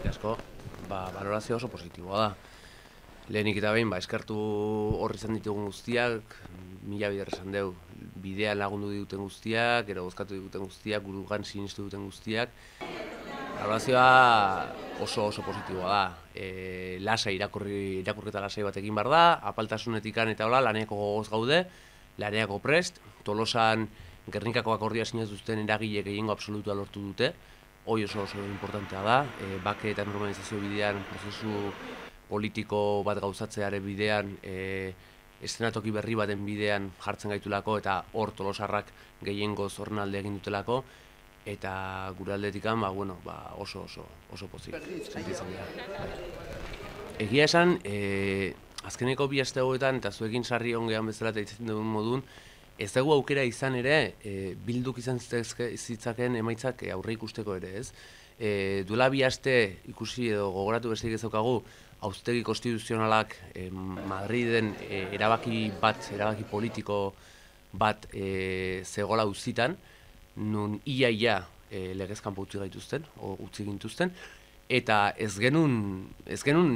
eskerrik asko. Balorazio oso positiboa da. Lehenik eta behin, eskertu horri izan ditugun guztiak, mila bider esan deu, bidean lagundu dituten guztiak, gero bozkatu dituten guztiak, gurugan sinistu duten guztiak. Balorazioa oso positiboa da. Lasai, irakurketa lasai bat egin behar da, apaltasunetikan eta hola, laneako gogoz gaude, laneako prest, Tolosan Gernikako akordioa sinatu zuten eragile gehiengo absolutua lortu dute, hoi oso importantea da, bake eta normalizazio bidean, prozesu politiko bat gauzatzearen bidean, eszenatoki berri baten bidean jartzen gaitulako eta hor Tolosarrak gehiengoz horren alde egin dutelako, eta gure aldetikan oso pozik sentitzen dira. Egia esan, azkeneko bi aste hauetan eta zuekin sarri ongean bezala eta itzen dugun modun, ez dugu aukera izan ere, bilduk izan zitzaken emaitzak aurre ikusteko ere, ez? Duela bi aste ikusi edo gogoratu besterik ez daukagu, auzitegi konstituzionalak Madriden erabaki politiko bat zegoela auzitan, nun ia legez kanpo utzi gaituzten, utzi gintuzten, eta ez genuen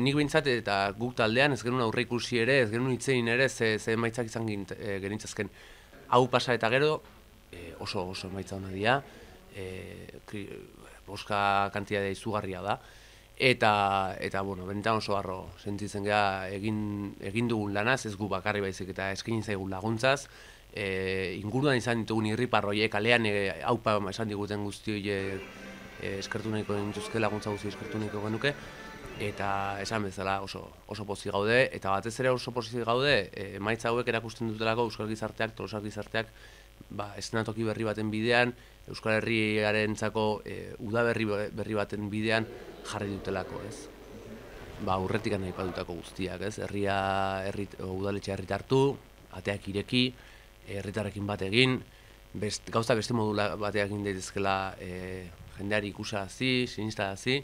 nik behintzat eta guk taldean ez genuen aurre ikusi ere, ez genuen hitzein ere ze emaitzak izan genitzazken. Hau pasa eta gero oso emaitza hona dira, boska kantidadea izugarria da, eta benetan oso harro sentitzen gara egin dugun lanaz, ez gu bakarri baizik eta eskaini zaigun laguntzaz, inguruan izan ditugun irriparroiek, kalean haupa esan diguten guzti eskertu nahiko dituzke, laguntza guzti eskertu nahiko genuke, eta esan bezala oso pozik gaude, eta batez ere oso pozik gaude, emaitza hauek erakusten dutelako Euskal Gizarteak, Tolosar Gizarteak, eszenatoki berri baten bidean, Euskal Herriarentzako uda berri baten bidean jarri dutelako, ez? Urretik nahi padutako guztiak, ez? Udaletxea herritartu, ateak ireki, herritarrekin bat egin, gauza beste modula bateak egin daitezkela jendeari ikusazi, sinistarazi,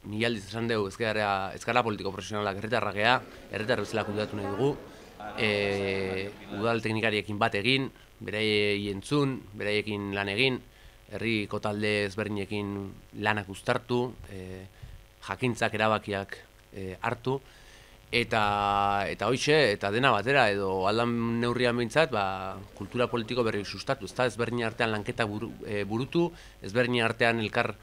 mila aldiz esan dugu, ez gara politiko profesionalak herritarrak gea, herritar bezala kudeatu nahi dugu, udal teknikariekin bat egin, beraiei entzun, beraiekin lan egin, herriko talde ezberdinekin lanak uztartu, jakintzak erabakiak hartu, eta hoixe, eta dena batera, edo aldan neurrian behintzat, kultura politiko berri sustatu, ezberdinen artean lanketa burutu, ezberdinen artean elkar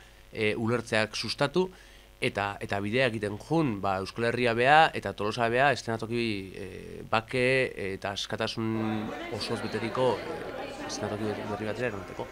ulertzeak sustatu, eta bidea egiten jun, Euskal Herria bea eta Tolosa bea eszenatoki bake eta askatasun osoz beteriko eszenatoki berri batera eramateko.